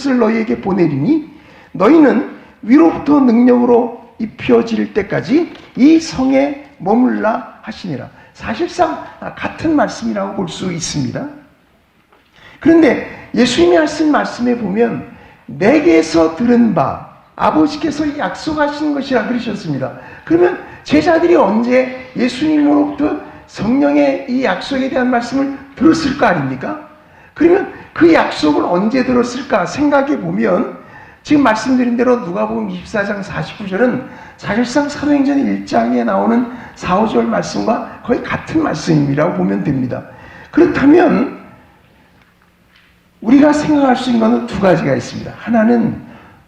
것을 너희에게 보내리니 너희는 위로부터 능력으로 입혀질 때까지 이 성에 머물라 하시니라. 사실상 같은 말씀이라고 볼 수 있습니다. 그런데 예수님이 하신 말씀에 보면 내게서 들은 바 아버지께서 약속하신 것이라 그러셨습니다. 그러면 제자들이 언제 예수님으로부터 성령의 이 약속에 대한 말씀을 들었을 거 아닙니까? 그러면 그 약속을 언제 들었을까 생각해 보면 지금 말씀드린 대로 누가복음 24장 49절은 사실상 사도행전 1장에 나오는 4, 5절 말씀과 거의 같은 말씀이라고 보면 됩니다. 그렇다면 우리가 생각할 수 있는 것은 두 가지가 있습니다. 하나는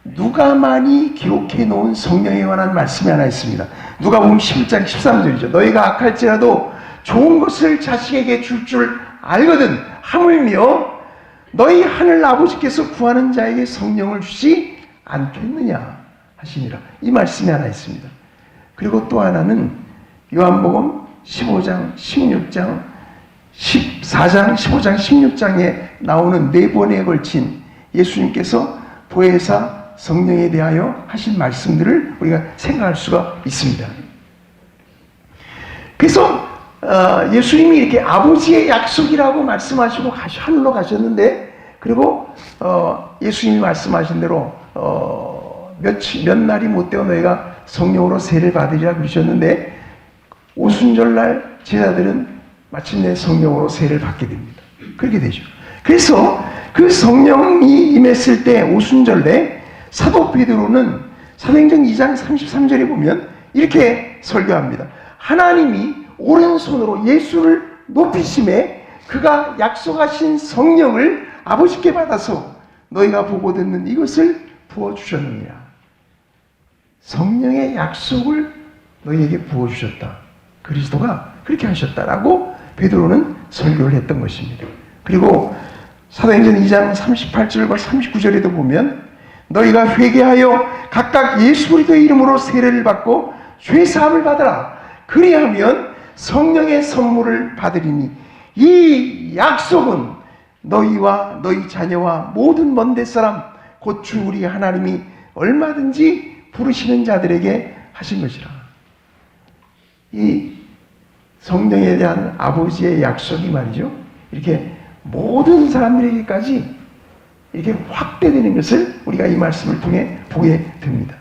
누가만이 기록해 놓은 성령에 관한 말씀이 하나 있습니다. 누가복음 11장 13절이죠. 너희가 악할지라도 좋은 것을 자식에게 줄 알거든 하물며 너희 하늘 아버지께서 구하는 자에게 성령을 주지 않겠느냐 하시니라. 이 말씀이 하나 있습니다. 그리고 또 하나는 요한복음 15장, 16장, 14장, 15장, 16장에 나오는 네 번에 걸친 예수님께서 보혜사 성령에 대하여 하신 말씀들을 우리가 생각할 수가 있습니다. 그래서 예수님이 이렇게 아버지의 약속이라고 말씀하시고 하늘로 가셨는데, 그리고 예수님이 말씀하신 대로 몇 날이 못 되어 너희가 성령으로 세례를 받으리라 그러셨는데, 오순절날 제자들은 마침내 성령으로 세례를 받게 됩니다. 그렇게 되죠. 그래서 그 성령이 임했을 때 오순절에 사도 베드로는 사도행전 2장 33절에 보면 이렇게 설교합니다. 하나님이 오른손으로 예수를 높이심에 그가 약속하신 성령을 아버지께 받아서 너희가 보고 듣는 이것을 부어주셨느니라. 성령의 약속을 너희에게 부어주셨다. 그리스도가 그렇게 하셨다라고 베드로는 설교를 했던 것입니다. 그리고 사도행전 2장 38절과 39절에도 보면 너희가 회개하여 각각 예수 그리스도의 이름으로 세례를 받고 죄사함을 받으라. 그리하면 성령의 선물을 받으리니 이 약속은 너희와 너희 자녀와 모든 먼데 사람 곧 주 우리 하나님이 얼마든지 부르시는 자들에게 하신 것이라. 이 성령에 대한 아버지의 약속이 말이죠, 이렇게 모든 사람들에게까지 이렇게 확대되는 것을 우리가 이 말씀을 통해 보게 됩니다.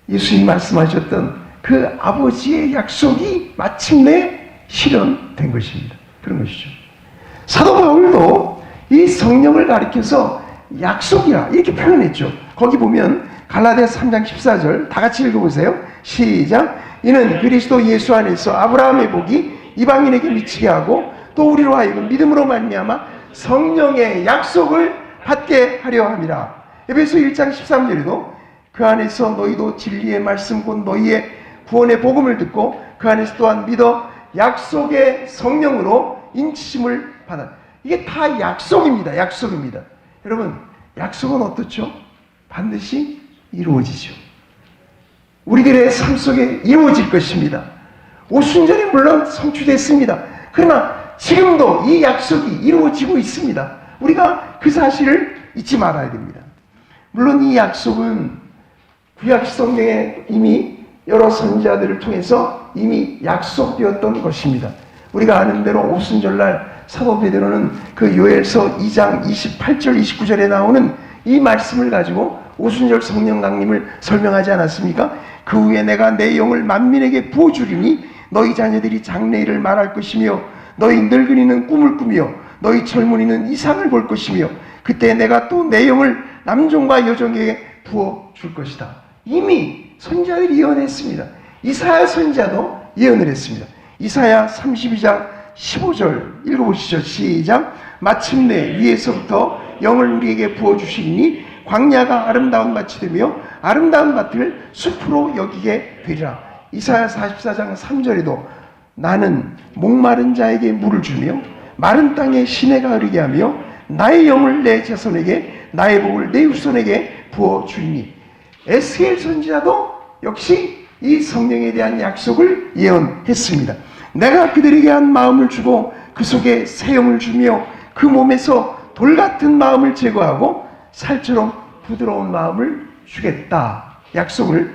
예수님이 말씀하셨던 그 아버지의 약속이 마침내 실현된 것입니다. 그런 것이죠. 사도 바울도 이 성령을 가리켜서 약속이라 이렇게 표현했죠. 거기 보면 갈라디아서 3장 14절 다 같이 읽어보세요. 시작. 이는 그리스도 예수 안에서 아브라함의 복이 이방인에게 미치게 하고 또 우리로 하여금 믿음으로 말미암아 성령의 약속을 받게 하려 함이라. 에베소 1장 13절에도 그 안에서 너희도 진리의 말씀 곧 너희의 구원의 복음을 듣고 그 안에서 또한 믿어 약속의 성령으로 인치심을 받아. 이게 다 약속입니다. 약속입니다. 여러분, 약속은 어떻죠? 반드시 이루어지죠. 우리들의 삶 속에 이루어질 것입니다. 오순절이 물론 성취됐습니다. 그러나 지금도 이 약속이 이루어지고 있습니다. 우리가 그 사실을 잊지 말아야 됩니다. 물론 이 약속은 구약 성경에 이미 여러 선지자들을 통해서 이미 약속되었던 것입니다. 우리가 아는 대로 오순절날 사도 베드로는 그 요엘서 2장 28절 29절에 나오는 이 말씀을 가지고 오순절 성령 강림을 설명하지 않았습니까? 그 후에 내가 내 영을 만민에게 부어주리니 너희 자녀들이 장래일을 말할 것이며 너희 늙은이는 꿈을 꾸며 너희 젊은이는 이상을 볼 것이며 그때 내가 또 내 영을 남종과 여종에게 부어줄 것이다. 이미 선지자들이 예언했습니다. 이사야 선지자도 예언을 했습니다. 이사야 32장 15절 읽어보시죠. 시작. 마침내 위에서부터 영을 우리에게 부어주시니 광야가 아름다운 밭이 되며 아름다운 밭을 숲으로 여기게 되리라. 이사야 44장 3절에도 나는 목마른 자에게 물을 주며 마른 땅에 시내가 흐르게 하며 나의 영을 내 자손에게 나의 복을 내 후손에게 부어주리니. 에스겔 선지자도 역시 이 성령에 대한 약속을 예언했습니다. 내가 그들에게 한 마음을 주고 그 속에 새 영을 주며 그 몸에서 돌 같은 마음을 제거하고 살처럼 부드러운 마음을 주겠다 약속을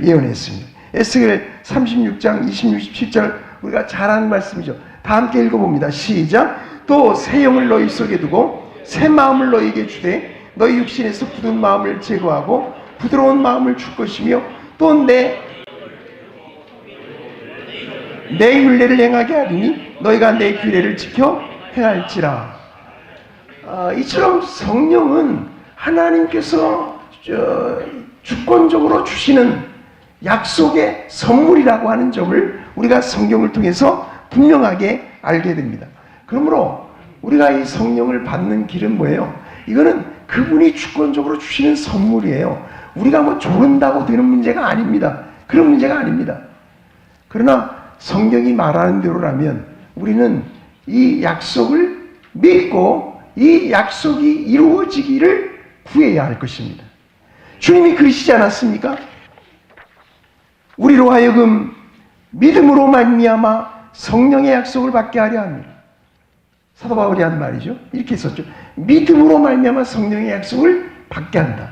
예언했습니다. 에스겔 36장 26, 27절 우리가 잘 아는 말씀이죠. 다 함께 읽어봅니다. 시작. 또 새 영을 너희 속에 두고 새 마음을 너희에게 주되 너희 육신에서 굳은 마음을 제거하고 부드러운 마음을 줄 것이며 또 내 율례를 행하게 하리니 너희가 내 규례를 지켜 행할지라. 이처럼 성령은 하나님께서 주권적으로 주시는 약속의 선물이라고 하는 점을 우리가 성경을 통해서 분명하게 알게 됩니다. 그러므로 우리가 이 성령을 받는 길은 뭐예요? 이거는 그분이 주권적으로 주시는 선물이에요. 우리가 뭐 조른다고 되는 문제가 아닙니다. 그런 문제가 아닙니다. 그러나 성경이 말하는 대로라면 우리는 이 약속을 믿고 이 약속이 이루어지기를 구해야 할 것입니다. 주님이 그러시지 않았습니까? 우리로 하여금 믿음으로 말미암아 성령의 약속을 받게 하려 합니다. 사도 바울이 한 말이죠. 이렇게 했었죠. 믿음으로 말미암아 성령의 약속을 받게 한다.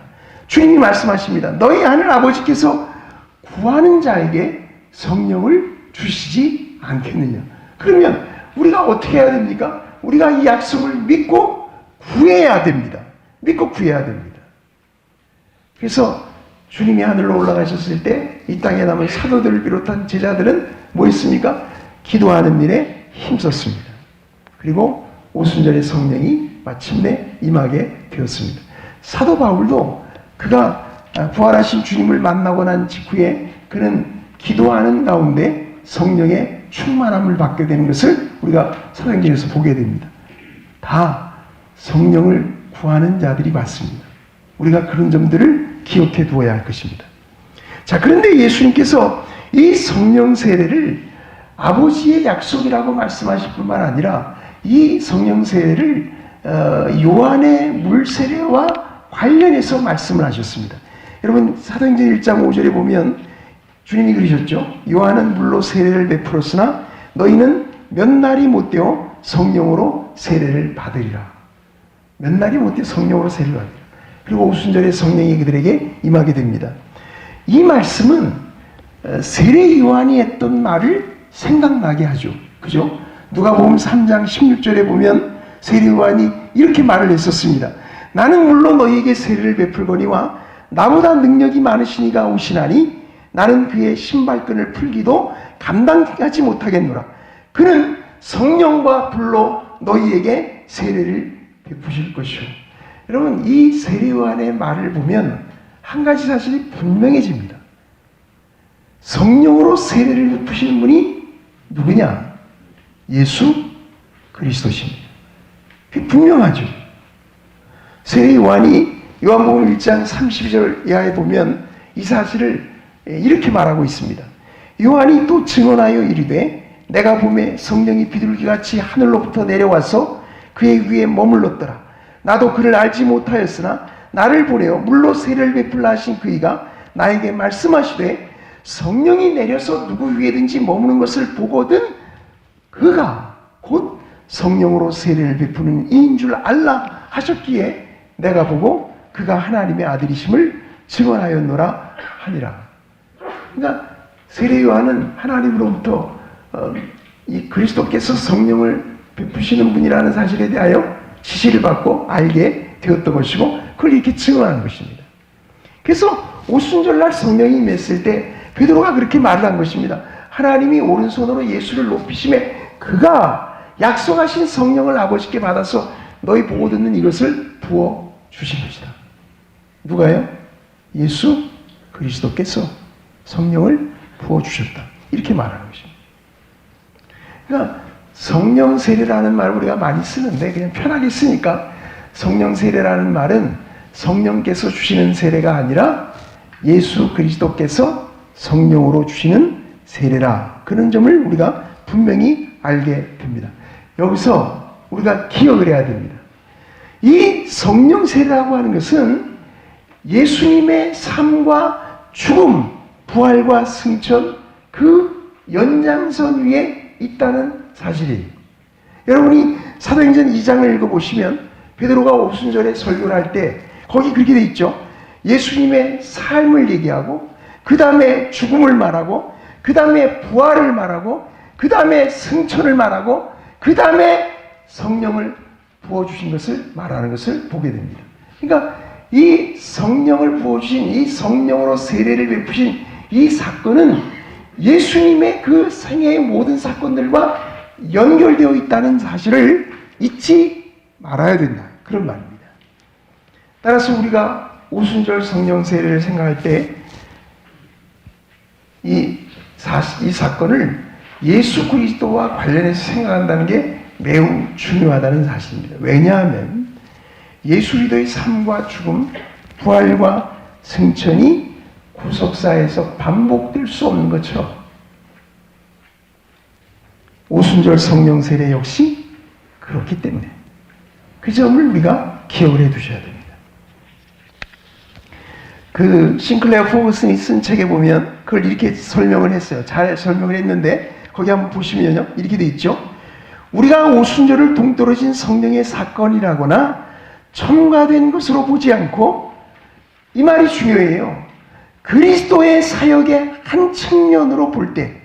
주님이 말씀하십니다. 너희 하늘 아버지께서 구하는 자에게 성령을 주시지 않겠느냐. 그러면 우리가 어떻게 해야 됩니까? 우리가 이 약속을 믿고 구해야 됩니다. 믿고 구해야 됩니다. 그래서 주님이 하늘로 올라가셨을 때 이 땅에 남은 사도들을 비롯한 제자들은 뭐 했습니까? 기도하는 일에 힘썼습니다. 그리고 오순절의 성령이 마침내 임하게 되었습니다. 사도 바울도 그가 부활하신 주님을 만나고 난 직후에 그는 기도하는 가운데 성령의 충만함을 받게 되는 것을 우리가 사도행전에서 보게 됩니다. 다 성령을 구하는 자들이 맞습니다. 우리가 그런 점들을 기억해 두어야 할 것입니다. 자, 그런데 예수님께서 이 성령 세례를 아버지의 약속이라고 말씀하실 뿐만 아니라 이 성령 세례를 요한의 물 세례와 관련해서 말씀을 하셨습니다. 여러분 사도행전 1장 5절에 보면 주님이 그러셨죠. 요한은 물로 세례를 베풀었으나 너희는 몇 날이 못되어 성령으로 세례를 받으리라. 몇 날이 못되어 성령으로 세례를 받으리라. 그리고 오순절에 성령이 그들에게 임하게 됩니다. 이 말씀은 세례 요한이 했던 말을 생각나게 하죠. 그죠? 누가복음 3장 16절에 보면 세례 요한이 이렇게 말을 했었습니다. 나는 물론 너희에게 세례를 베풀거니와 나보다 능력이 많으신 이가 오시나니 나는 그의 신발끈을 풀기도 감당하지 못하겠노라. 그는 성령과 불로 너희에게 세례를 베푸실 것이오. 여러분 이 세례 요한의 말을 보면 한 가지 사실이 분명해집니다. 성령으로 세례를 베푸시는 분이 누구냐? 예수 그리스도십니다. 그게 분명하죠. 세례 요한이 요한복음 1장 32절 이하에 보면 이 사실을 이렇게 말하고 있습니다. 요한이 또 증언하여 이르되 내가 보매 성령이 비둘기같이 하늘로부터 내려와서 그의 위에 머물렀더라. 나도 그를 알지 못하였으나 나를 보내어 물로 세례를 베풀라 하신 그이가 나에게 말씀하시되 성령이 내려서 누구 위에든지 머무는 것을 보거든 그가 곧 성령으로 세례를 베푸는 이인 줄 알라 하셨기에 내가 보고 그가 하나님의 아들이심을 증언하였노라 하니라. 그러니까 세례 요한은 하나님으로부터 이 그리스도께서 성령을 베푸시는 분이라는 사실에 대하여 지시를 받고 알게 되었던 것이고 그걸 이렇게 증언하는 것입니다. 그래서 오순절날 성령이 임했을 때 베드로가 그렇게 말을 한 것입니다. 하나님이 오른손으로 예수를 높이심에 그가 약속하신 성령을 아버지께 받아서 너희 보고 듣는 이것을 부어 주신 것이다. 누가요? 예수 그리스도께서 성령을 부어 주셨다. 이렇게 말하는 것입니다. 그러니까 성령 세례라는 말을 우리가 많이 쓰는데 그냥 편하게 쓰니까 성령 세례라는 말은 성령께서 주시는 세례가 아니라 예수 그리스도께서 성령으로 주시는 세례라. 그런 점을 우리가 분명히 알게 됩니다. 여기서 우리가 기억을 해야 됩니다. 이 성령 세례라고 하는 것은 예수님의 삶과 죽음, 부활과 승천 그 연장선 위에 있다는 사실이에요. 여러분이 사도행전 2장을 읽어보시면 베드로가 오순절에 설교를 할 때 거기 그렇게 돼 있죠. 예수님의 삶을 얘기하고, 그 다음에 죽음을 말하고, 그 다음에 부활을 말하고, 그 다음에 승천을 말하고, 그 다음에 성령을 부어주신 것을 말하는 것을 보게 됩니다. 그러니까 이 성령을 부어주신, 이 성령으로 세례를 베푸신 이 사건은 예수님의 그 생애의 모든 사건들과 연결되어 있다는 사실을 잊지 말아야 된다. 그런 말입니다. 따라서 우리가 오순절 성령 세례를 생각할 때 이 사건을 예수 그리스도와 관련해서 생각한다는 게 매우 중요하다는 사실입니다. 왜냐하면 예수 그리스도의 삶과 죽음, 부활과 승천이 구속사에서 반복될 수 없는 것처럼 오순절 성령 세례 역시 그렇기 때문에 그 점을 우리가 기억을 해 두셔야 됩니다. 그 싱클레어 포거슨이 쓴 책에 보면 그걸 이렇게 설명을 했어요. 잘 설명을 했는데 거기 한번 보시면요, 이렇게 돼 있죠. 우리가 오순절을 동떨어진 성령의 사건이라거나 첨가된 것으로 보지 않고, 이 말이 중요해요. 그리스도의 사역의 한 측면으로 볼 때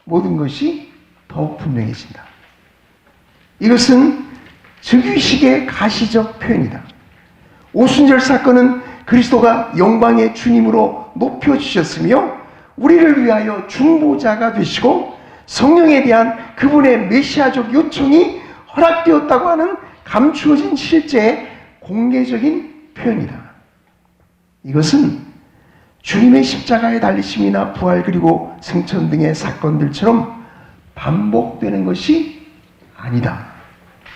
모든 것이 더욱 분명해진다. 이것은 즉위식의 가시적 표현이다. 오순절 사건은 그리스도가 영광의 주님으로 높여주셨으며 우리를 위하여 중보자가 되시고 성령에 대한 그분의 메시아적 요청이 허락되었다고 하는 감추어진 실제의 공개적인 표현이다. 이것은 주님의 십자가의 달리심이나 부활 그리고 승천 등의 사건들처럼 반복되는 것이 아니다.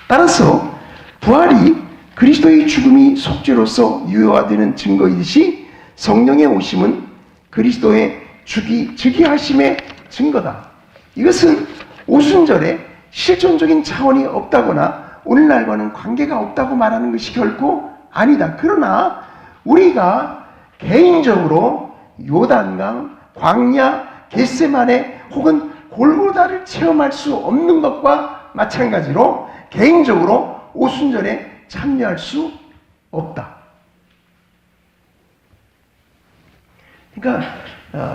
따라서 부활이 그리스도의 죽음이 속죄로서 유효화되는 증거이듯이 성령의 오심은 그리스도의 즉위하심의 증거다. 이것은 오순절에 실존적인 차원이 없다거나 오늘날과는 관계가 없다고 말하는 것이 결코 아니다. 그러나 우리가 개인적으로 요단강, 광야, 겟세마네 혹은 골고다를 체험할 수 없는 것과 마찬가지로 개인적으로 오순절에 참여할 수 없다. 그러니까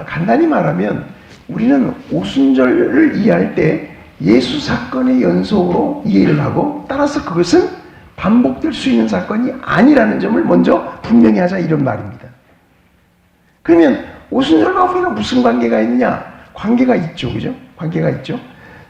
간단히 말하면 우리는 오순절을 이해할 때 예수 사건의 연속으로 이해를 하고, 따라서 그것은 반복될 수 있는 사건이 아니라는 점을 먼저 분명히 하자, 이런 말입니다. 그러면 오순절과 우리가 무슨 관계가 있느냐? 관계가 있죠. 그죠? 관계가 있죠.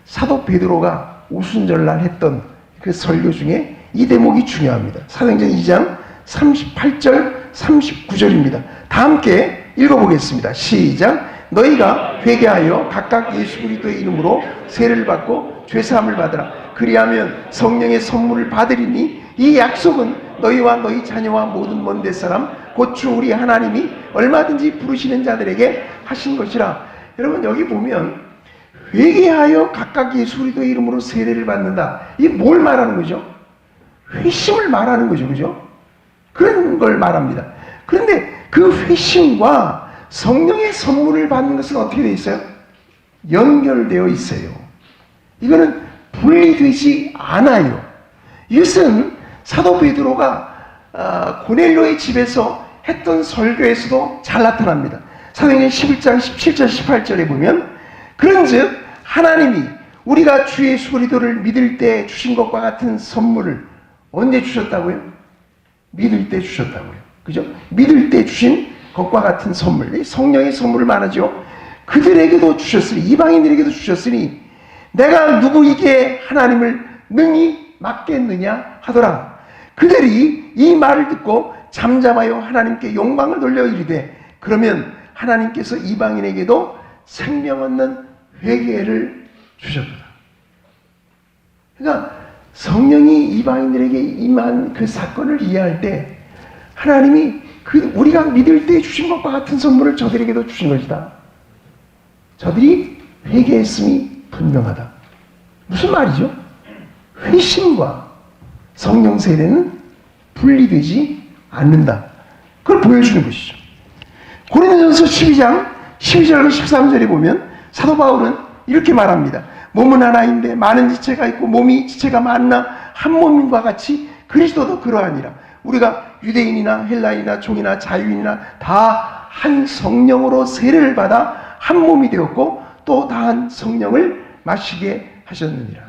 사도 베드로가 오순절날 했던 그 설교 중에 이 대목이 중요합니다. 사도행전 2장 38절 39절입니다. 다 함께 읽어보겠습니다. 시작. 너희가 회개하여 각각 예수 그리스도의 이름으로 세례를 받고 죄사함을 받으라. 그리하면 성령의 선물을 받으리니 이 약속은 너희와 너희 자녀와 모든 먼 데 사람 곧 주 우리 하나님이 얼마든지 부르시는 자들에게 하신 것이라. 여러분, 여기 보면 회개하여 각각 예수 그리스도의 이름으로 세례를 받는다. 이게 뭘 말하는 거죠? 회심을 말하는 거죠. 그죠? 그런 걸 말합니다. 그런데 그 회심과 성령의 선물을 받는 것은 어떻게 되어 있어요? 연결되어 있어요. 이거는 분리되지 않아요. 이것은 사도 베드로가 고넬료의 집에서 했던 설교에서도 잘 나타납니다. 사도행전 11장 17절 18절에 보면 그런즉 하나님이 우리가 주 예수 그리스도를 믿을 때 주신 것과 같은 선물을 언제 주셨다고요? 믿을 때 주셨다고요. 그죠? 믿을 때 주신 것과 같은 선물, 성령의 선물을 말하죠. 그들에게도 주셨으니, 이방인들에게도 주셨으니 내가 누구에게 하나님을 능히 맡겠느냐 하더라. 그들이 이 말을 듣고 잠잠하여 하나님께 영광을 돌려 이르되 그러면 하나님께서 이방인에게도 생명 얻는 회개를 주셨다. 그러니까 성령이 이방인들에게 임한 그 사건을 이해할 때 하나님이 우리가 믿을 때 주신 것과 같은 선물을 저들에게도 주신 것이다. 저들이 회개했음이 분명하다. 무슨 말이죠? 회심과 성령 세례는 분리되지 않는다. 그걸 보여주는 것이죠. 고린도전서 12장 12절과 13절에 보면 사도 바울은 이렇게 말합니다. 몸은 하나인데 많은 지체가 있고 몸이 지체가 많으나 한 몸과 같이 그리스도도 그러하니라. 우리가 유대인이나 헬라인이나 종이나 자유인이나 다 한 성령으로 세례를 받아 한 몸이 되었고 또 다 한 성령을 마시게 하셨느니라.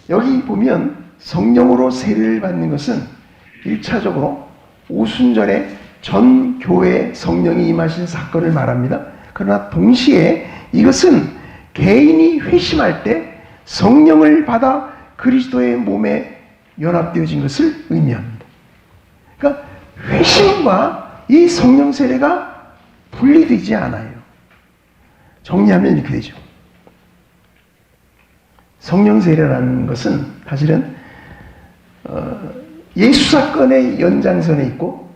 여기 보면 성령으로 세례를 받는 것은 1차적으로 오순절에 전 교회에 성령이 임하신 사건을 말합니다. 그러나 동시에 이것은 개인이 회심할 때 성령을 받아 그리스도의 몸에 연합되어진 것을 의미합니다. 그러니까 회심과 이 성령 세례가 분리되지 않아요. 정리하면 이렇게 되죠. 성령 세례라는 것은 사실은 예수 사건의 연장선에 있고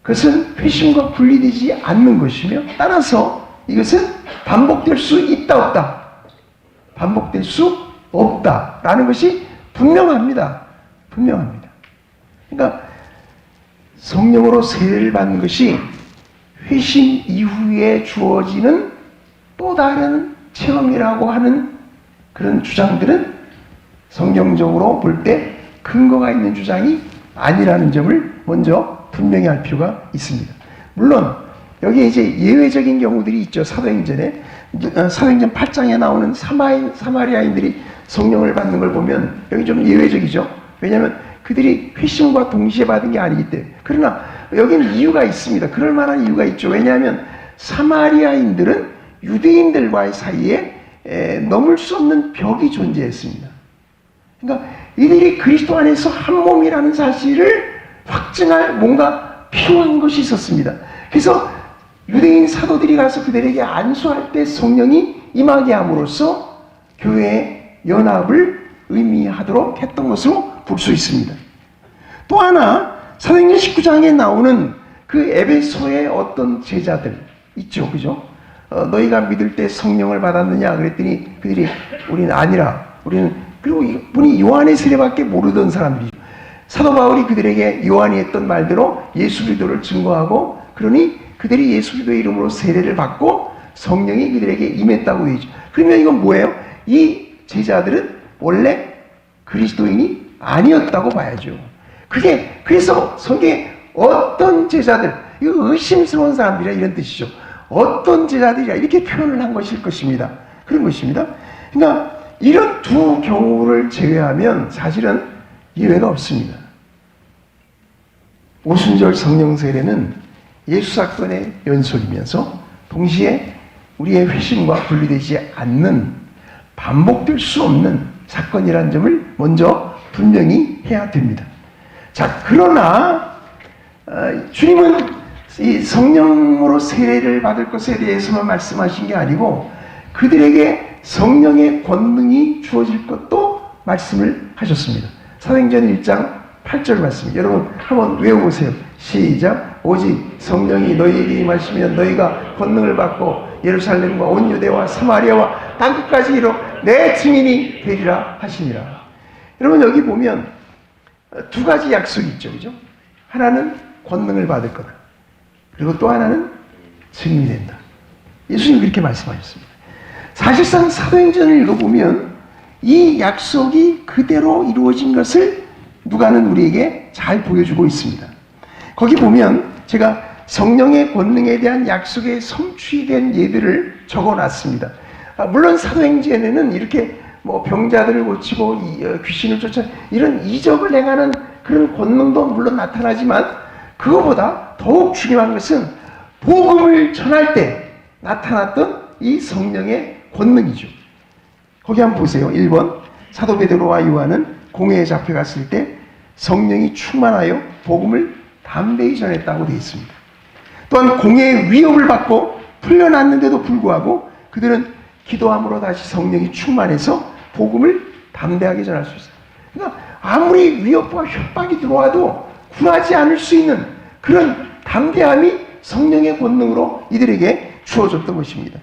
그것은 회심과 분리되지 않는 것이며 따라서 이것은 반복될 수 있다 없다. 반복될 수 없다라는 것이 분명합니다. 분명합니다. 그러니까 성령으로 세례를 받는 것이 회심 이후에 주어지는 또 다른 체험이라고 하는 그런 주장들은 성경적으로 볼 때 근거가 있는 주장이 아니라는 점을 먼저 분명히 할 필요가 있습니다. 물론 여기에 이제 예외적인 경우들이 있죠. 사도행전에 사도행전 8장에 나오는 사마리아인들이 성령을 받는 걸 보면 여기 좀 예외적이죠. 왜냐하면 그들이 회심과 동시에 받은 게 아니기 때문에. 그러나 여기는 이유가 있습니다. 그럴 만한 이유가 있죠. 왜냐하면 사마리아인들은 유대인들과의 사이에 넘을 수 없는 벽이 존재했습니다. 그러니까 이들이 그리스도 안에서 한 몸이라는 사실을 확증할 뭔가 필요한 것이 있었습니다. 그래서 유대인 사도들이 가서 그들에게 안수할 때 성령이 임하게 함으로써 교회의 연합을 의미하도록 했던 것으로 볼 수 있습니다. 또 하나 사도행전 19장에 나오는 그 에베소의 어떤 제자들 있죠. 그죠? 너희가 믿을 때 성령을 받았느냐 그랬더니 그들이 우리는 아니라 우리는 그리고 이분이 요한의 세례밖에 모르던 사람들이죠. 사도 바울이 그들에게 요한이 했던 말대로 예수 그리스도를 증거하고 그러니 그들이 예수 그리스도의 이름으로 세례를 받고 성령이 그들에게 임했다고 되죠. 그러면 이건 뭐예요? 이 제자들은 원래 그리스도인이 아니었다고 봐야죠. 그래서 성경에 어떤 제자들, 이거 의심스러운 사람들이라 이런 뜻이죠. 어떤 제자들이라 이렇게 표현을 한 것일 것입니다. 그런 것입니다. 그러니까 이런 두 경우를 제외하면 사실은 예외가 없습니다. 오순절 성령 세례는 예수 사건의 연속이면서 동시에 우리의 회심과 분리되지 않는 반복될 수 없는 사건이라는 점을 먼저 분명히 해야 됩니다. 자, 그러나 주님은 이 성령으로 세례를 받을 것에 대해서만 말씀하신 게 아니고 그들에게 성령의 권능이 주어질 것도 말씀을 하셨습니다. 사도행전 1장 8절 말씀 여러분 한번 외워보세요. 시작. 오직 성령이 너희에게 임하시면 너희가 권능을 받고 예루살렘과 온 유대와 사마리아와 땅끝까지 이르러 내 증인이 되리라 하시니라. 여러분 여기 보면 두 가지 약속이 있죠. 그죠? 하나는 권능을 받을 거다. 그리고 또 하나는 증인이 된다. 예수님 그렇게 말씀하셨습니다. 사실상 사도행전을 읽어보면 이 약속이 그대로 이루어진 것을 누가는 우리에게 잘 보여주고 있습니다. 거기 보면 제가 성령의 권능에 대한 약속에 성취된 예들을 적어놨습니다. 물론 사도행전에는 이렇게 뭐 병자들을 고치고 귀신을 쫓아 이런 이적을 행하는 그런 권능도 물론 나타나지만 그거보다 더욱 중요한 것은 복음을 전할 때 나타났던 이 성령의 권능이죠. 거기 한번 보세요. 1번 사도 베드로와 요한은 공회에 잡혀갔을 때 성령이 충만하여 복음을 담대히 전했다고 되어 있습니다. 또한 공회의 위협을 받고 풀려났는데도 불구하고 그들은 기도함으로 다시 성령이 충만해서 복음을 담대하게 전할 수 있어요. 그러니까 아무리 위협과 협박이 들어와도 굴하지 않을 수 있는 그런 담대함이 성령의 권능으로 이들에게 주어졌던 것입니다.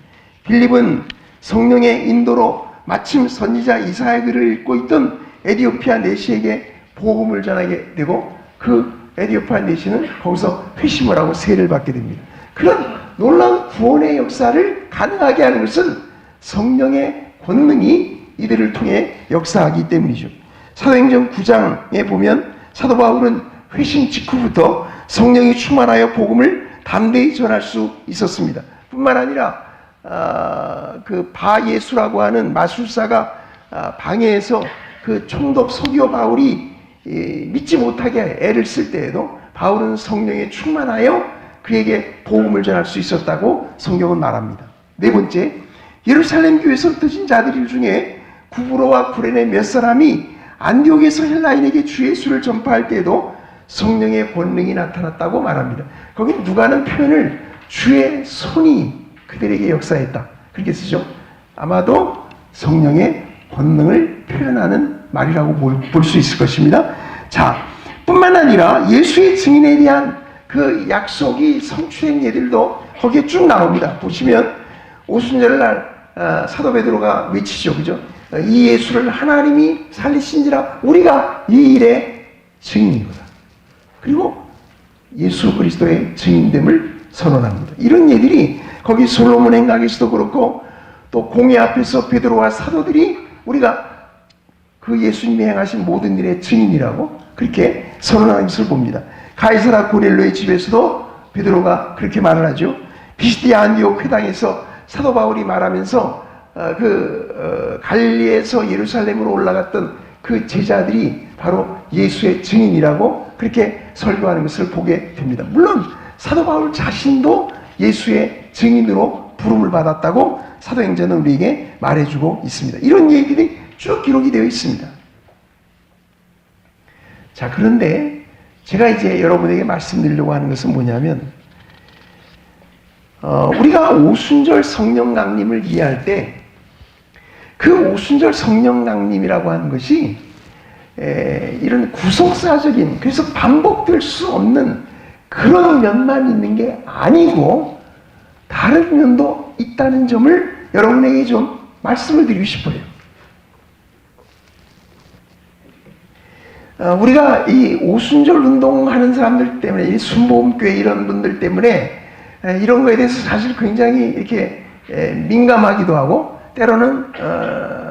빌립은 성령의 인도로 마침 선지자 이사야 글을 읽고 있던 에디오피아 내시에게 복음을 전하게 되고 그 에디오피아 내시는 거기서 회심을 하고 세례를 받게 됩니다. 그런 놀라운 구원의 역사를 가능하게 하는 것은 성령의 권능이 이들을 통해 역사하기 때문이죠. 사도행전 9장에 보면 사도 바울은 회심 직후부터 성령이 충만하여 복음을 담대히 전할 수 있었습니다. 뿐만 아니라 그 바예수라고 하는 마술사가 방해해서 그 총독 서기오 바울이 믿지 못하게 애를 쓸 때에도 바울은 성령에 충만하여 그에게 복음을 전할 수 있었다고 성경은 말합니다. 네 번째, 예루살렘 교회에서 흩어진 자들 중에 구브로와 구레네 몇 사람이 안디옥에서 헬라인에게 주 예수를 전파할 때에도 성령의 권능이 나타났다고 말합니다. 거기 누가는 표현을 주의 손이 그들에게 역사했다 그렇게 쓰죠. 아마도 성령의 권능을 표현하는 말이라고 볼 수 있을 것입니다. 자, 뿐만 아니라 예수의 증인에 대한 그 약속이 성취된 예들도 거기에 쭉 나옵니다. 보시면 오순절날 사도 베드로가 외치죠, 그죠? 이 예수를 하나님이 살리신지라 우리가 이 일의 증인이구나. 그리고 예수 그리스도의 증인됨을 선언합니다. 이런 예들이 거기 솔로몬 행각에서도 그렇고 또 공회 앞에서 베드로와 사도들이 우리가 그 예수님이 행하신 모든 일의 증인이라고 그렇게 선언하는 것을 봅니다. 가이사라 고넬로의 집에서도 베드로가 그렇게 말을 하죠. 비시디아 안디옥 회당에서 사도 바울이 말하면서 갈릴리에서 예루살렘으로 올라갔던 그 제자들이 바로 예수의 증인이라고 그렇게 설교하는 것을 보게 됩니다. 물론 사도 바울 자신도 예수의 증인으로 부름을 받았다고 사도행전은 우리에게 말해주고 있습니다. 이런 얘기들이 쭉 기록이 되어 있습니다. 자, 그런데 제가 이제 여러분에게 말씀드리려고 하는 것은 뭐냐면 우리가 오순절 성령 강림을 이해할 때 그 오순절 성령 강림이라고 하는 것이 이런 구속사적인, 그래서 반복될 수 없는 그런 면만 있는 게 아니고 다른 면도 있다는 점을 여러분에게 좀 말씀을 드리고 싶어요. 우리가 이 오순절 운동하는 사람들 때문에, 이 순복음교회 이런 분들 때문에 이런 거에 대해서 사실 굉장히 이렇게 민감하기도 하고 때로는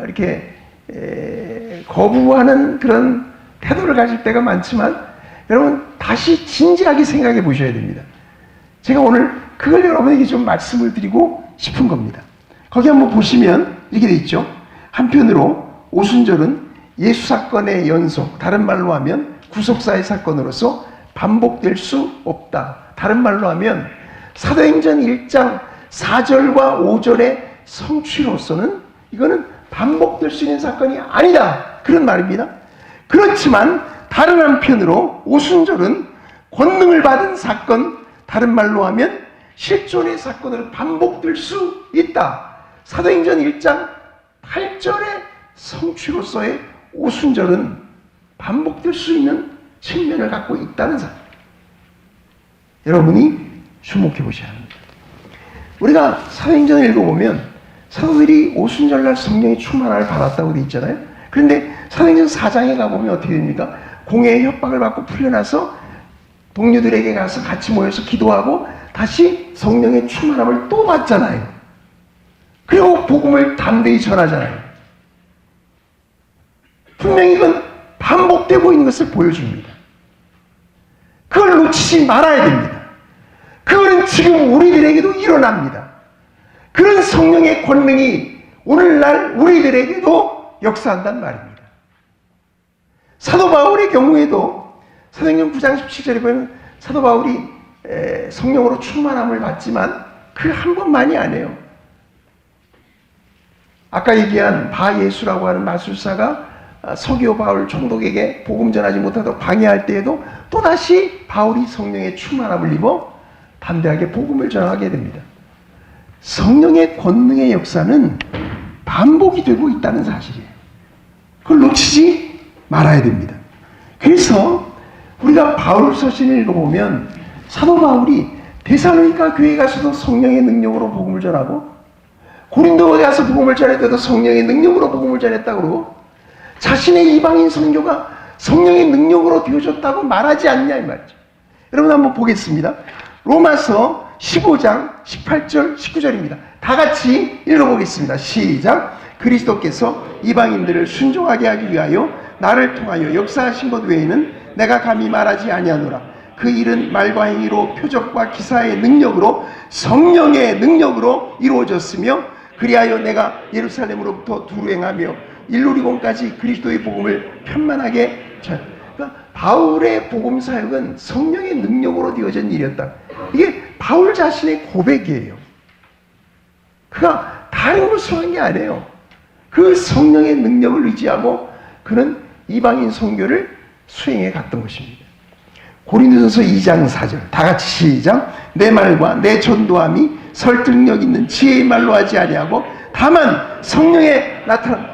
이렇게 거부하는 그런 태도를 가질 때가 많지만 여러분 다시 진지하게 생각해 보셔야 됩니다. 제가 오늘 그걸 여러분에게 좀 말씀을 드리고 싶은 겁니다. 거기 한번 보시면 이렇게 돼 있죠. 한편으로 오순절은 예수 사건의 연속, 다른 말로 하면 구속사의 사건으로서 반복될 수 없다. 다른 말로 하면 사도행전 1장 4절과 5절의 성취로서는 이거는 반복될 수 있는 사건이 아니다. 그런 말입니다. 그렇지만 다른 한편으로 오순절은 권능을 받은 사건, 다른 말로 하면 실존의 사건으로 반복될 수 있다. 사도행전 1장 8절의 성취로서의 오순절은 반복될 수 있는 측면을 갖고 있다는 사실. 여러분이 주목해 보셔야 합니다. 우리가 사도행전을 읽어보면 사도들이 오순절날 성령의 충만함을 받았다고 되어 있잖아요. 그런데 사도행전 4장에 가보면 어떻게 됩니까? 공회의 협박을 받고 풀려나서 동료들에게 가서 같이 모여서 기도하고 다시 성령의 충만함을 또 받잖아요. 그리고 복음을 담대히 전하잖아요. 분명히 이건 반복되고 있는 것을 보여줍니다. 그걸 놓치지 말아야 됩니다. 그거는 지금 우리들에게도 일어납니다. 그런 성령의 권능이 오늘날 우리들에게도 역사한단 말입니다. 사도 바울의 경우에도 사도행전 9장 17절에 보면 사도 바울이 성령으로 충만함을 받지만 그 한 번만이 아니에요. 아까 얘기한 바예수라고 하는 마술사가 서기오 바울 총독에게 복음 전하지 못하도록 방해할 때에도 또다시 바울이 성령의 충만함을 입어 담대하게 복음을 전하게 됩니다. 성령의 권능의 역사는 반복이 되고 있다는 사실이에요. 그걸 놓치지 말아야 됩니다. 그래서 우리가 바울 서신을 읽어보면 사도 바울이 데살로니가 교회에 가서도 성령의 능력으로 복음을 전하고 고린도에 가서 복음을 전할 때도 성령의 능력으로 복음을 전했다고 그러고 자신의 이방인 선교가 성령의 능력으로 되어졌다고 말하지 않냐 이 말이죠. 여러분 한번 보겠습니다. 로마서 15장 18절 19절입니다. 다 같이 읽어보겠습니다. 시작. 그리스도께서 이방인들을 순종하게 하기 위하여 나를 통하여 역사하신 것 외에는 내가 감히 말하지 아니하노라. 그 일은 말과 행위로 표적과 기사의 능력으로 성령의 능력으로 이루어졌으며 그리하여 내가 예루살렘으로부터 두루 행하며 일루리곤까지 그리스도의 복음을 편만하게 그러니까 바울의 복음 사역은 성령의 능력으로 되어진 일이었다. 이게 바울 자신의 고백이에요. 그가 다른 것을 한 게 아니에요. 그 성령의 능력을 의지하고 그는 이방인 선교를 수행해 갔던 것입니다. 고린도전서 2장 4절 다 같이 시작. 내 말과 내 전도함이 설득력 있는 지혜의 말로 하지 아니하고 다만 성령의 나타남.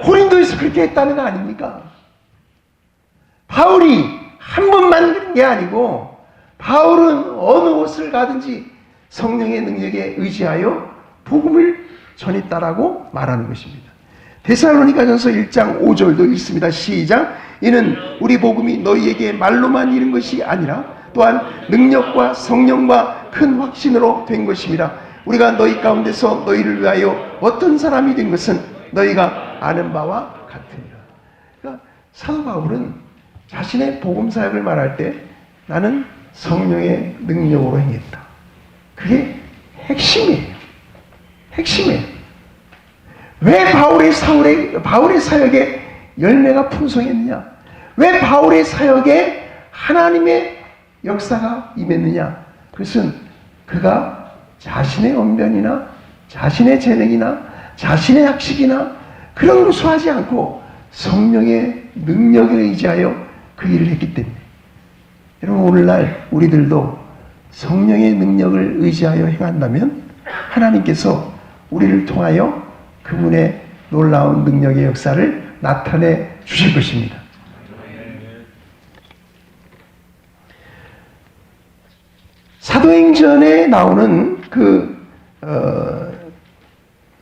고린도에서 그렇게 했다는 거 아닙니까? 바울이 한 번만 그런 게 아니고 바울은 어느 곳을 가든지 성령의 능력에 의지하여 복음을 전했다라고 말하는 것입니다. 데살로니가전서 1장 5절도 읽습니다. 시작. 이는 우리 복음이 너희에게 말로만 이른 것이 아니라 또한 능력과 성령과 큰 확신으로 된 것입니다. 우리가 너희 가운데서 너희를 위하여 어떤 사람이 된 것은 너희가 아는 바와 같으니라. 그러니까 사도 바울은 자신의 복음 사역을 말할 때 나는 성령의 능력으로 행했다. 그게 핵심이에요. 핵심이에요. 왜 바울의 사역에 열매가 풍성했느냐? 왜 바울의 사역에 하나님의 역사가 임했느냐? 그것은 그가 자신의 언변이나 자신의 재능이나 자신의 학식이나 그런 걸 소하지 않고 성령의 능력에 의지하여 그 일을 했기 때문에. 여러분 오늘날 우리들도 성령의 능력을 의지하여 행한다면 하나님께서 우리를 통하여 그분의 놀라운 능력의 역사를 나타내 주실 것입니다. 사도행전에 나오는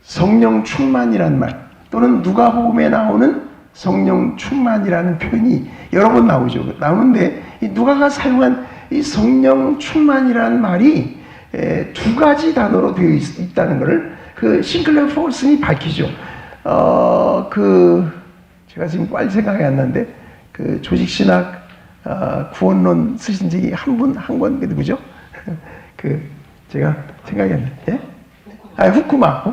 성령 충만이란 말 또는 누가복음에 나오는 성령 충만이라는 표현이 여러 번 나오는데 이 누가가 사용한 이 성령 충만이라는 말이 두 가지 단어로 되어 있다는 것을 싱클레어 포슨이 밝히죠. 제가 지금 빨리 생각이 안 나는데 조직신학 구원론 쓰신 적이 한 권 누구죠? 제가 생각이 안 나요. 예? 후쿠마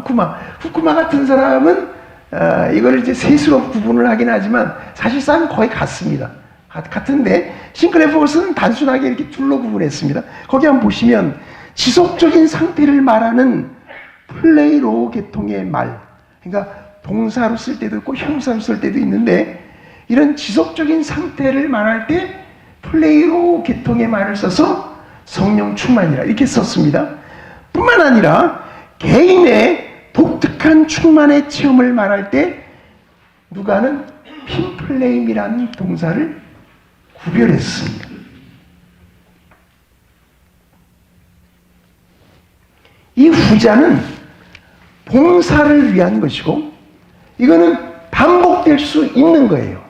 같은 사람은 이걸 이제 셋으로 구분을 하긴 하지만 사실상 거의 같습니다. 같은데 싱클레어 포슨은 단순하게 이렇게 둘로 구분했습니다. 거기 한번 보시면 지속적인 상태를 말하는 플레이로 계통의 말, 그러니까 동사로 쓸 때도 있고 형사로 쓸 때도 있는데 이런 지속적인 상태를 말할 때 플레이로 계통의 말을 써서 성령 충만이라 이렇게 썼습니다. 뿐만 아니라 개인의 독특한 충만의 체험을 말할 때 누가는 핀플레임이라는 동사를 구별했습니다. 이 후자는 봉사를 위한 것이고 이거는 반복될 수 있는 거예요.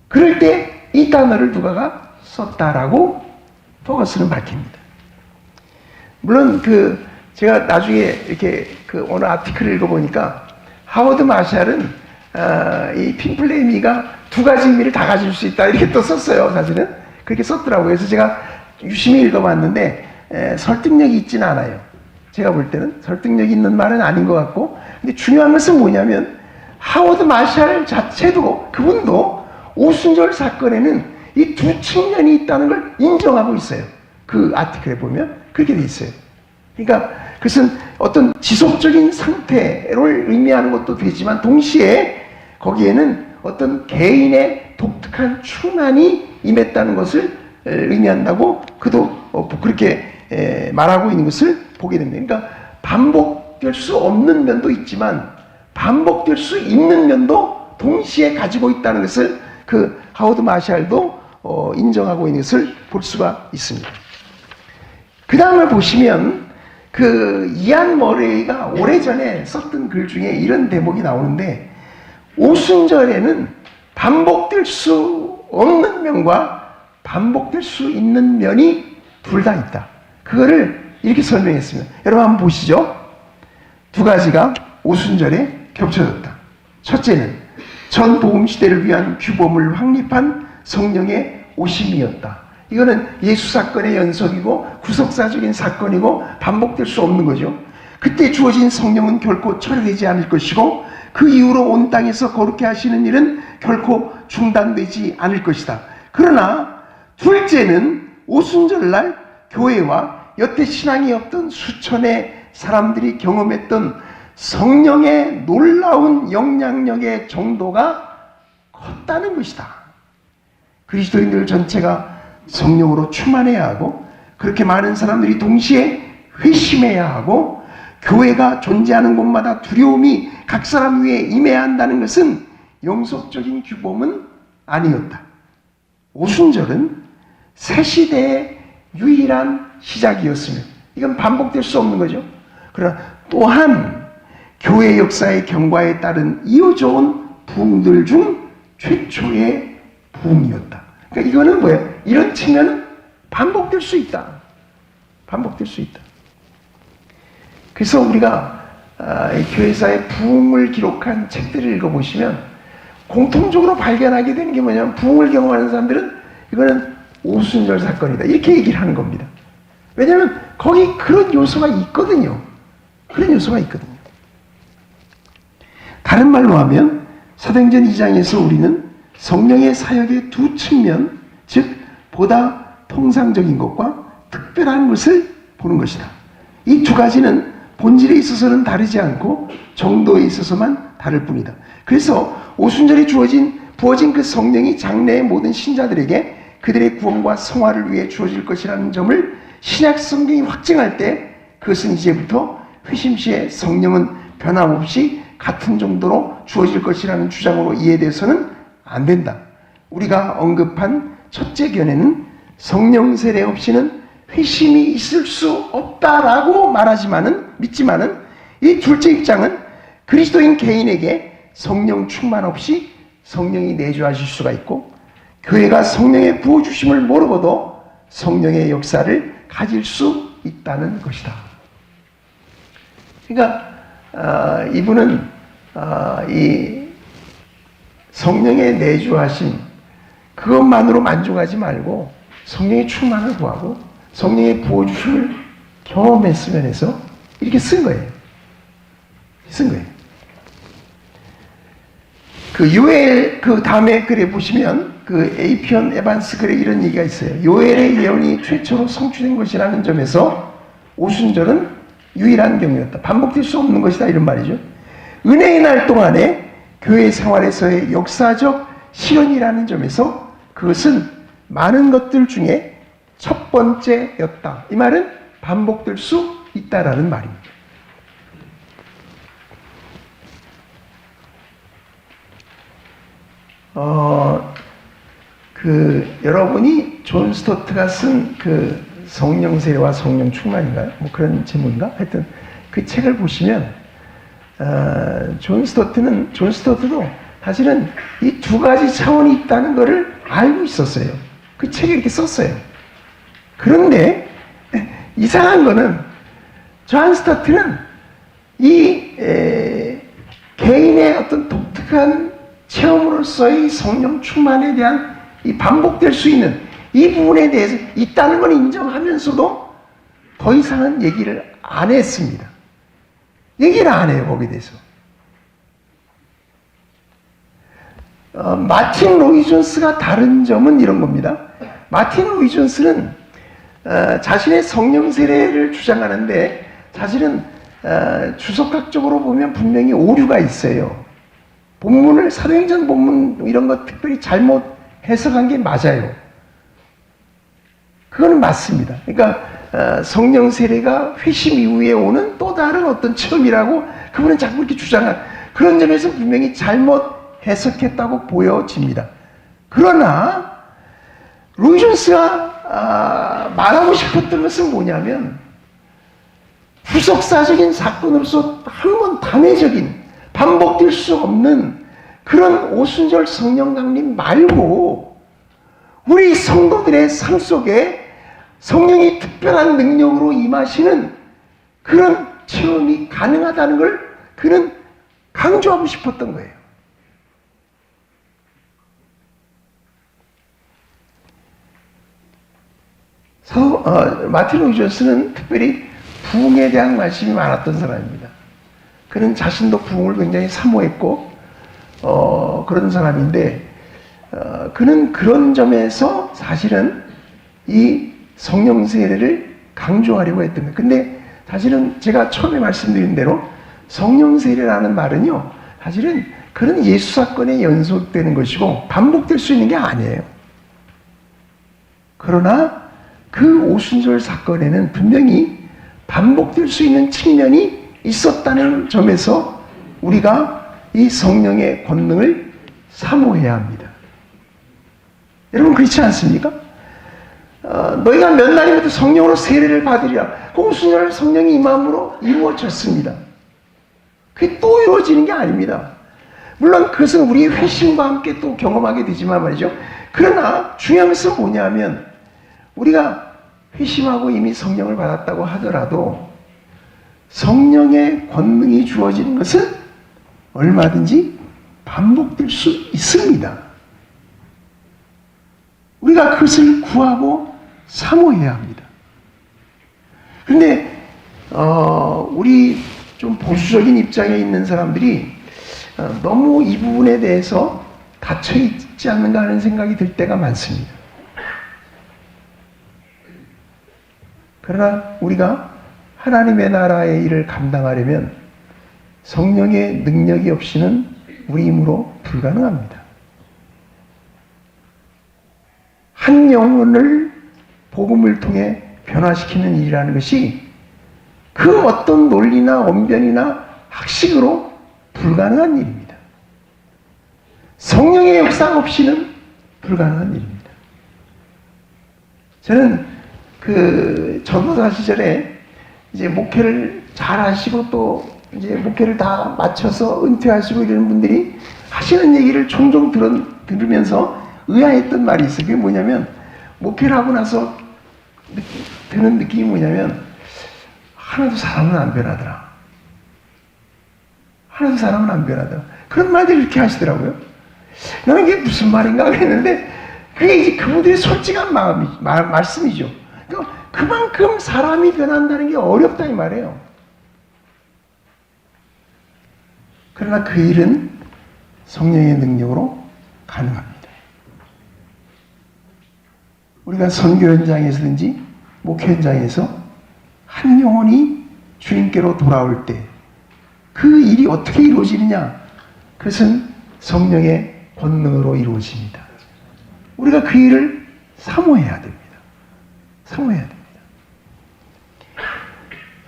그럴 때 이 단어를 누가가 썼다라고 포커스는 밝힙니다. 물론 제가 나중에 이렇게 어느 아티클을 읽어보니까 하워드 마샬은 이 핀플레이미가 두 가지 의미를 다 가질 수 있다 이렇게 또 썼어요. 사실은 그렇게 썼더라고요. 그래서 제가 유심히 읽어봤는데 설득력이 있지는 않아요. 제가 볼 때는 설득력 있는 말은 아닌 것 같고, 근데 중요한 것은 뭐냐면 하워드 마샬 자체도 그분도 오순절 사건에는 이 두 측면이 있다는 걸 인정하고 있어요. 그 아티클에 보면 그렇게 돼 있어요. 그러니까 그것은 어떤 지속적인 상태를 의미하는 것도 되지만 동시에 거기에는 어떤 개인의 독특한 충만이 임했다는 것을 의미한다고 그도 그렇게 말하고 있는 것을 보게 됩니다. 그러니까 반복될 수 없는 면도 있지만 반복될 수 있는 면도 동시에 가지고 있다는 것을 하워드 마샬도 인정하고 있는 것을 볼 수가 있습니다. 그 다음을 보시면 이안 머레이가 오래전에 썼던 글 중에 이런 대목이 나오는데 오순절에는 반복될 수 없는 면과 반복될 수 있는 면이 둘 다 있다. 그거를 이렇게 설명했습니다. 여러분 한번 보시죠. 두 가지가 오순절에 겹쳐졌다. 첫째는 전 복음 시대를 위한 규범을 확립한 성령의 오심이었다. 이거는 예수 사건의 연속이고 구속사적인 사건이고 반복될 수 없는 거죠. 그때 주어진 성령은 결코 철회되지 않을 것이고 그 이후로 온 땅에서 거룩해 하시는 일은 결코 중단되지 않을 것이다. 그러나 둘째는 오순절날 교회와 여태 신앙이 없던 수천의 사람들이 경험했던 성령의 놀라운 영향력의 정도가 컸다는 것이다. 그리스도인들 전체가 성령으로 충만해야 하고 그렇게 많은 사람들이 동시에 회심해야 하고 교회가 존재하는 곳마다 두려움이 각 사람 위에 임해야 한다는 것은 영속적인 규범은 아니었다. 오순절은 새 시대의 유일한 시작이었으며 이건 반복될 수 없는 거죠. 그러나 또한 교회 역사의 경과에 따른 이어져온 부흥들 중 최초의 부흥이었다. 그러니까 이거는 뭐예요? 이런 측면은 반복될 수 있다. 반복될 수 있다. 그래서 우리가 교회사의 부흥을 기록한 책들을 읽어보시면 공통적으로 발견하게 되는 게 뭐냐면 부흥을 경험하는 사람들은 이거는 오순절 사건이다. 이렇게 얘기를 하는 겁니다. 왜냐하면 거기 그런 요소가 있거든요. 그런 요소가 있거든요. 다른 말로 하면 사도행전 2장에서 우리는 성령의 사역의 두 측면, 즉 보다 통상적인 것과 특별한 것을 보는 것이다. 이 두 가지는 본질에 있어서는 다르지 않고 정도에 있어서만 다를 뿐이다. 그래서 오순절에 부어진 그 성령이 장래의 모든 신자들에게 그들의 구원과 성화를 위해 주어질 것이라는 점을 신약 성경이 확증할 때 그것은 이제부터 회심 시에 성령은 변함없이 같은 정도로 주어질 것이라는 주장으로 이해돼서는 안 된다. 우리가 언급한 첫째 견해는 성령 세례 없이는 회심이 있을 수 없다라고 믿지만은 이 둘째 입장은 그리스도인 개인에게 성령 충만 없이 성령이 내주하실 수가 있고 교회가 성령의 부어주심을 모르고도 성령의 역사를 가질 수 있다는 것이다. 그러니까 이분은 이 성령의 내주하심 그것만으로 만족하지 말고 성령의 충만을 구하고 성령의 부어주심을 경험했으면 해서 이렇게 쓴 거예요. 그 다음에 글에 보시면 그 에이피언 에반스 글에 이런 얘기가 있어요. 요엘의 예언이 최초로 성취된 것이라는 점에서 오순절은 유일한 경우였다. 반복될 수 없는 것이다. 이런 말이죠. 은혜의 날 동안에 교회 생활에서의 역사적 실현이라는 점에서 그것은 많은 것들 중에 첫 번째였다. 이 말은 반복될 수 있다라는 말입니다. 여러분이 존 스토트가 쓴 그 성령 세례와 성령 충만인가요? 뭐 그런 제목인가? 하여튼 그 책을 보시면 존 스토트도 사실은 이 두 가지 차원이 있다는 것을 알고 있었어요. 그 책에 이렇게 썼어요. 그런데 이상한 거는 존 스토트는 이 개인의 어떤 독특한 체험으로서의 성령 충만에 대한 이 반복될 수 있는 이 부분에 대해서 있다는 걸 인정하면서도 더 이상은 얘기를 안 했습니다. 얘기를 안 해요, 거기에 대해서. 마틴 로이 존스가 다른 점은 이런 겁니다. 마틴 로이 존스는 자신의 성령 세례를 주장하는데 사실은 주석학적으로 보면 분명히 오류가 있어요. 본문을 사도행전 본문 이런 거 특별히 잘못 해석한 게 맞아요. 그거는 맞습니다. 그러니까 성령 세례가 회심 이후에 오는 또 다른 어떤 체험이라고 그분은 자꾸 이렇게 주장한 그런 점에서 분명히 잘못 해석했다고 보여집니다. 그러나 로이 존스가 말하고 싶었던 것은 뭐냐면 후속사적인 사건으로서 한 번 단회적인 반복될 수 없는 그런 오순절 성령 강림 말고 우리 성도들의 삶 속에 성령이 특별한 능력으로 임하시는 그런 체험이 가능하다는 걸 그는 강조하고 싶었던 거예요. 마틴 로이조스는 특별히 부흥에 대한 관심이 많았던 사람입니다. 그는 자신도 부흥을 굉장히 사모했고 그런 사람인데 그는 그런 점에서 사실은 이 성령 세례를 강조하려고 했던 거예요. 근데 사실은 제가 처음에 말씀드린 대로 성령 세례라는 말은요, 사실은 그런 예수 사건에 연속되는 것이고 반복될 수 있는 게 아니에요. 그러나 그 오순절 사건에는 분명히 반복될 수 있는 측면이 있었다는 점에서 우리가 이 성령의 권능을 사모해야 합니다. 여러분 그렇지 않습니까? 너희가 몇 날이라도 성령으로 세례를 받으리라. 그 오순절 성령이 임함으로 이루어졌습니다. 그게 또 이루어지는 게 아닙니다. 물론 그것은 우리의 회심과 함께 또 경험하게 되지만 말이죠. 그러나 중요한 것은 뭐냐면 우리가 회심하고 이미 성령을 받았다고 하더라도 성령의 권능이 주어지는 것은 얼마든지 반복될 수 있습니다. 우리가 그것을 구하고 사모해야 합니다. 그런데 우리 좀 보수적인 입장에 있는 사람들이 너무 이 부분에 대해서 닫혀 있지 않는가 하는 생각이 들 때가 많습니다. 그러나 우리가 하나님의 나라의 일을 감당하려면 성령의 능력이 없이는 우리 힘으로 불가능합니다. 한 영혼을 복음을 통해 변화시키는 일이라는 것이 그 어떤 논리나 언변이나 학식으로 불가능한 일입니다. 성령의 역사 없이는 불가능한 일입니다. 저는 그 전도사 시절에 이제 목회를 잘 하시고 또 이제 목회를 다 마쳐서 은퇴하시고 이런 분들이 하시는 얘기를 종종 들으면서 의아했던 말이 있어요. 그게 뭐냐면 목회를 하고 나서 드는 느낌이 뭐냐면 하나도 사람은 안 변하더라. 하나도 사람은 안 변하더라. 그런 말들을 이렇게 하시더라고요. 나는 이게 무슨 말인가 그랬는데 그게 이제 그분들의 솔직한 말씀이죠. 그러니까 그만큼 사람이 변한다는 게 어렵다 이 말이에요. 그러나 그 일은 성령의 능력으로 가능합니다. 우리가 선교 현장에서든지 목회 현장에서 한 영혼이 주님께로 돌아올 때 그 일이 어떻게 이루어지느냐? 그것은 성령의 권능으로 이루어집니다. 우리가 그 일을 사모해야 됩니다. 사모해야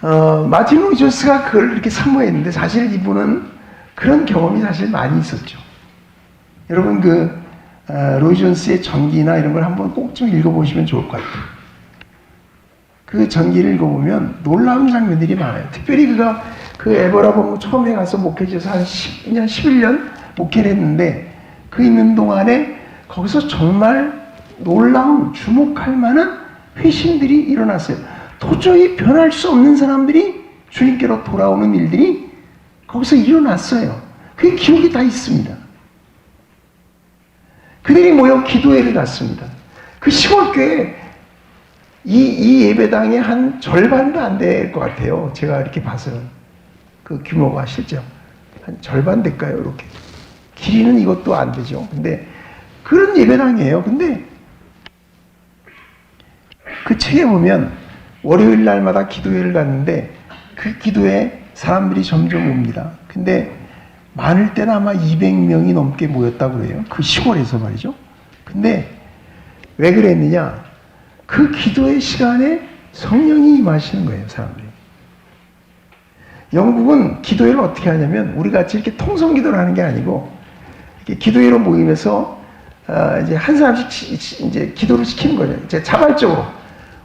됩니다. 마틴 로이조스가 그걸 이렇게 사모했는데 사실 이분은 그런 경험이 사실 많이 있었죠. 여러분 로이존스의 전기나 이런 걸 한번 꼭 좀 읽어보시면 좋을 것 같아요. 그 전기를 읽어보면 놀라운 장면들이 많아요. 특별히 그가 그 에버라본부 처음에 가서 목회지에서 한 10년, 11년 목회를 했는데 그 있는 동안에 거기서 정말 놀라운 주목할 만한 회심들이 일어났어요. 도저히 변할 수 없는 사람들이 주님께로 돌아오는 일들이 거기서 일어났어요. 그게 기록이 다 있습니다. 그들이 모여 기도회를 갔습니다. 그 시골교회 이 예배당의 한 절반도 안 될 것 같아요. 제가 이렇게 봐서는. 그 규모가 실제 한 절반 될까요? 이렇게. 길이는 이것도 안 되죠. 근데 그런 예배당이에요. 근데 그 책에 보면 월요일 날마다 기도회를 갔는데 그 기도회에 사람들이 점점 옵니다. 근데 많을 때는 아마 200명이 넘게 모였다고 해요. 그 시골에서 말이죠. 근데 왜 그랬느냐? 그 기도의 시간에 성령이 임하시는 거예요, 사람들이. 영국은 기도회를 어떻게 하냐면 우리 같이 이렇게 통성 기도를 하는 게 아니고 이렇게 기도회로 모이면서 이제 한 사람씩 이제 기도를 시키는 거죠. 이제 자발적으로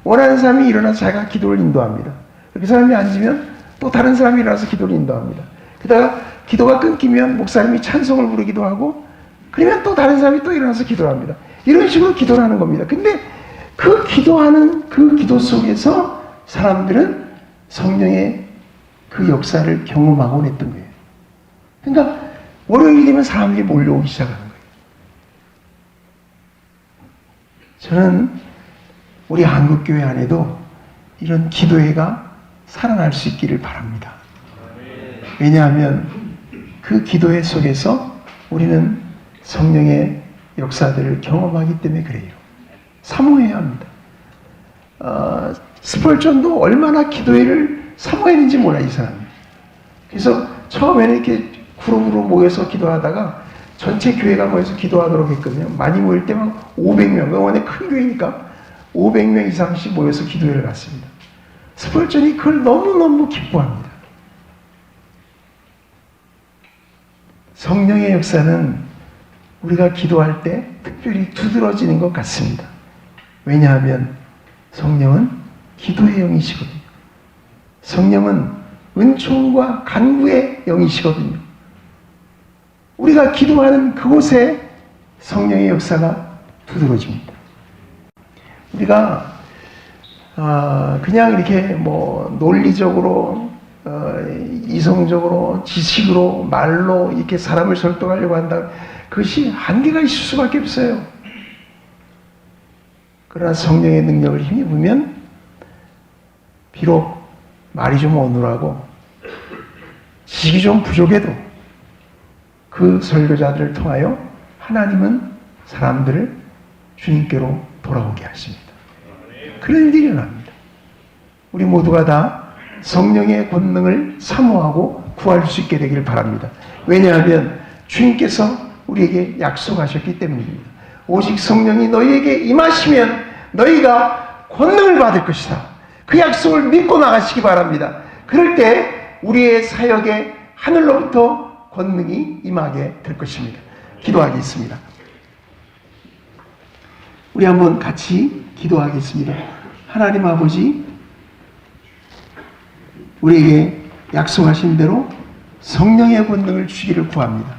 원하는 사람이 일어나서 자기가 기도를 인도합니다. 그 사람이 앉으면 또 다른 사람이 일어나서 기도를 인도합니다. 그러다가 기도가 끊기면 목사님이 찬송을 부르기도 하고 그러면 또 다른 사람이 또 일어나서 기도를 합니다. 이런 식으로 기도를 하는 겁니다. 근데 그 기도하는 그 기도 속에서 사람들은 성령의 그 역사를 경험하곤 했던 거예요. 그러니까 월요일이 되면 사람들이 몰려오기 시작하는 거예요. 저는 우리 한국교회 안에도 이런 기도회가 살아날 수 있기를 바랍니다. 왜냐하면 그 기도회 속에서 우리는 성령의 역사들을 경험하기 때문에 그래요. 사모해야 합니다. 스펄전도 얼마나 기도회를 사모했는지 몰라, 이 사람이. 그래서 처음에는 이렇게 그룹으로 모여서 기도하다가 전체 교회가 모여서 기도하도록 했거든요. 많이 모일 때만 500명, 워낙 큰 교회니까 500명 이상씩 모여서 기도회를 갔습니다. 스펄전이 그걸 너무너무 기뻐합니다. 성령의 역사는 우리가 기도할 때 특별히 두드러지는 것 같습니다. 왜냐하면 성령은 기도의 영이시거든요. 성령은 은총과 간구의 영이시거든요. 우리가 기도하는 그곳에 성령의 역사가 두드러집니다. 우리가 그냥 이렇게 뭐 논리적으로 이성적으로 지식으로 말로 이렇게 사람을 설득하려고 한다. 그것이 한계가 있을 수밖에 없어요. 그러나 성령의 능력을 힘입으면 비록 말이 좀 어눌하고 지식이 좀 부족해도 그 설교자들을 통하여 하나님은 사람들을 주님께로 돌아오게 하십니다. 그런 일이 일어납니다. 우리 모두가 다 성령의 권능을 사모하고 구할 수 있게 되기를 바랍니다. 왜냐하면 주님께서 우리에게 약속하셨기 때문입니다. 오직 성령이 너희에게 임하시면 너희가 권능을 받을 것이다. 그 약속을 믿고 나가시기 바랍니다. 그럴 때 우리의 사역에 하늘로부터 권능이 임하게 될 것입니다. 기도하겠습니다. 우리 한번 같이 기도하겠습니다. 하나님 아버지, 우리에게 약속하신 대로 성령의 권능을 주기를 구합니다.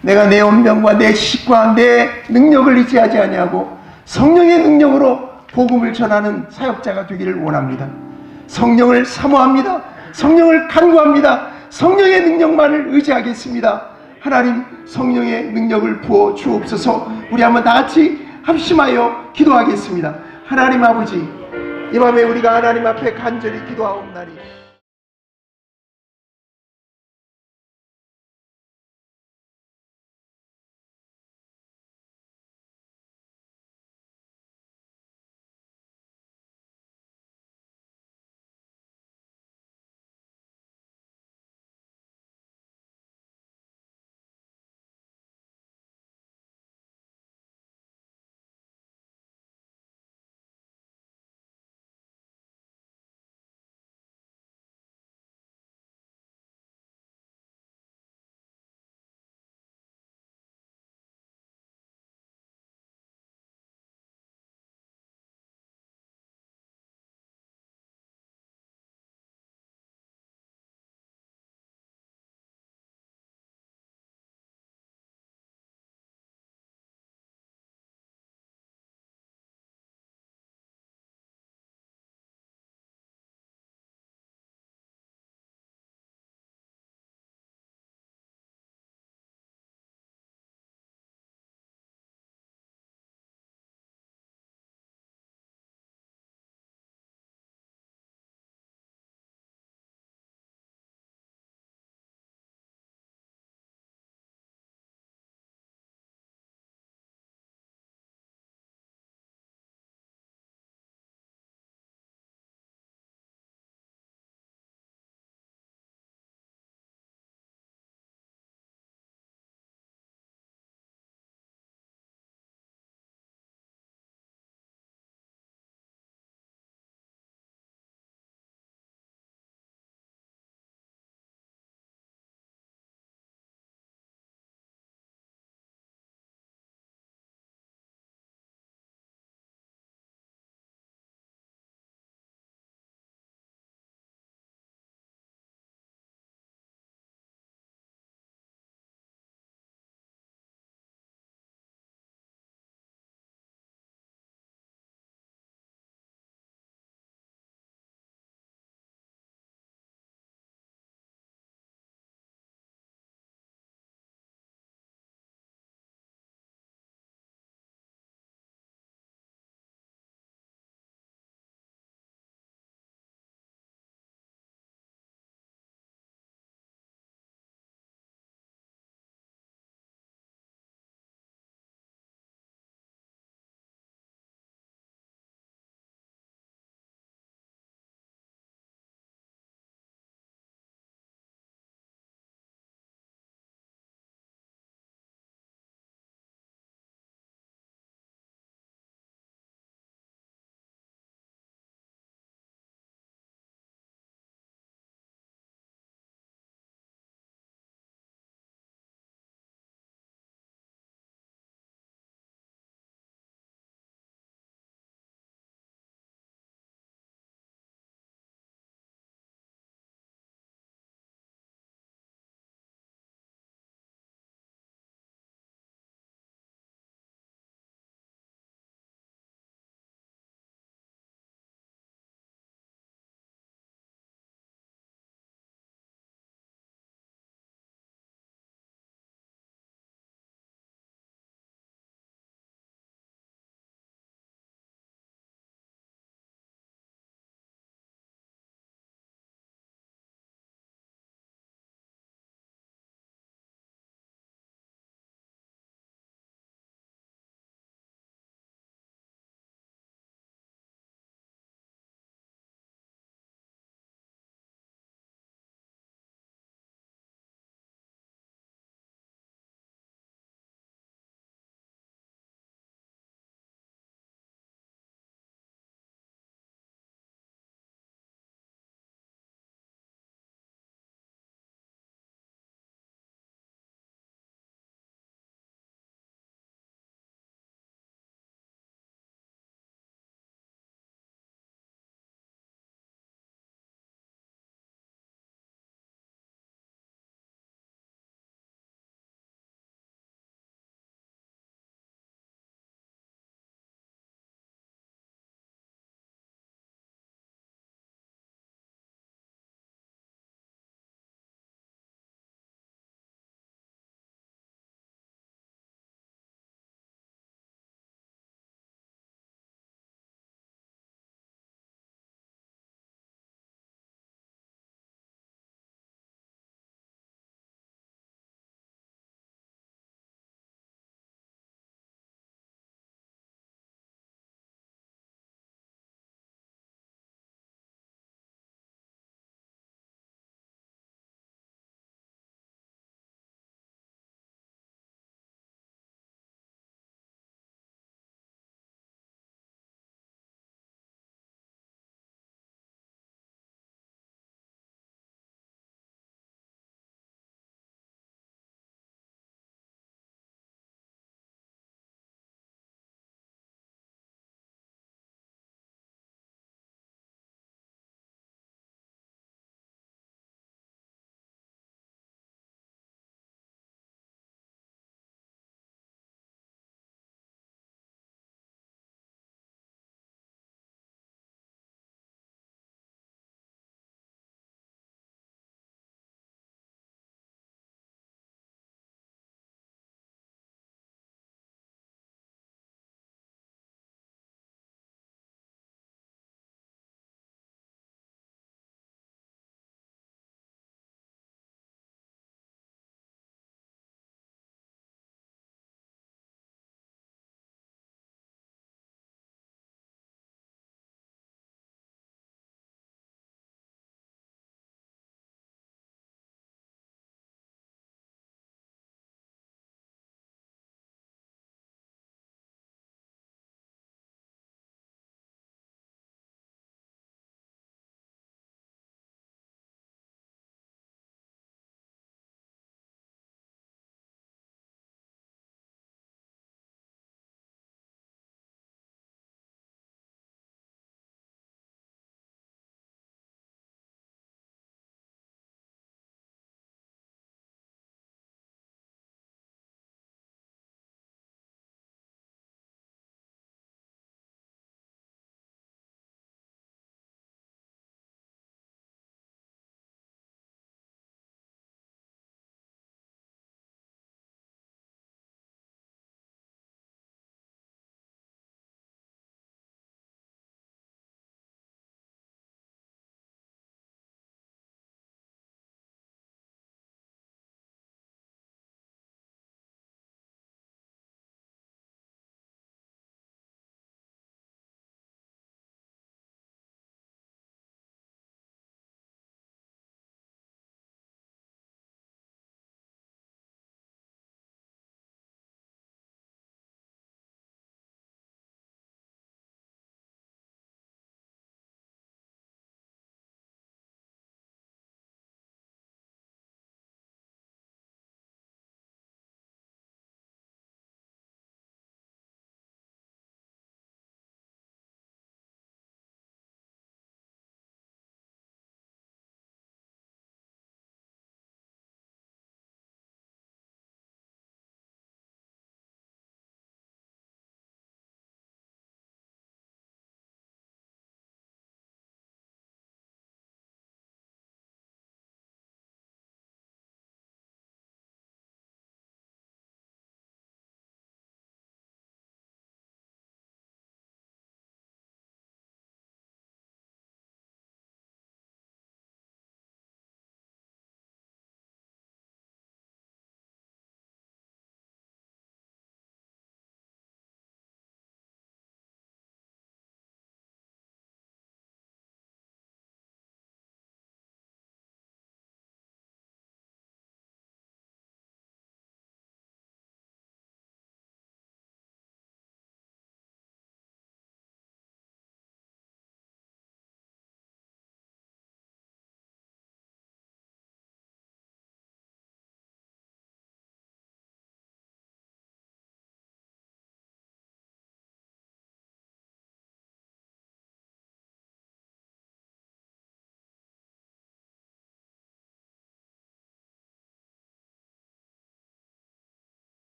내가 내 언명과 내 지식과 내 능력을 의지하지 아니하고 성령의 능력으로 복음을 전하는 사역자가 되기를 원합니다. 성령을 사모합니다. 성령을 간구합니다. 성령의 능력만을 의지하겠습니다. 하나님, 성령의 능력을 부어 주옵소서. 우리 한번 다 같이 합심하여 기도하겠습니다. 하나님 아버지, 이 밤에 우리가 하나님 앞에 간절히 기도하옵나니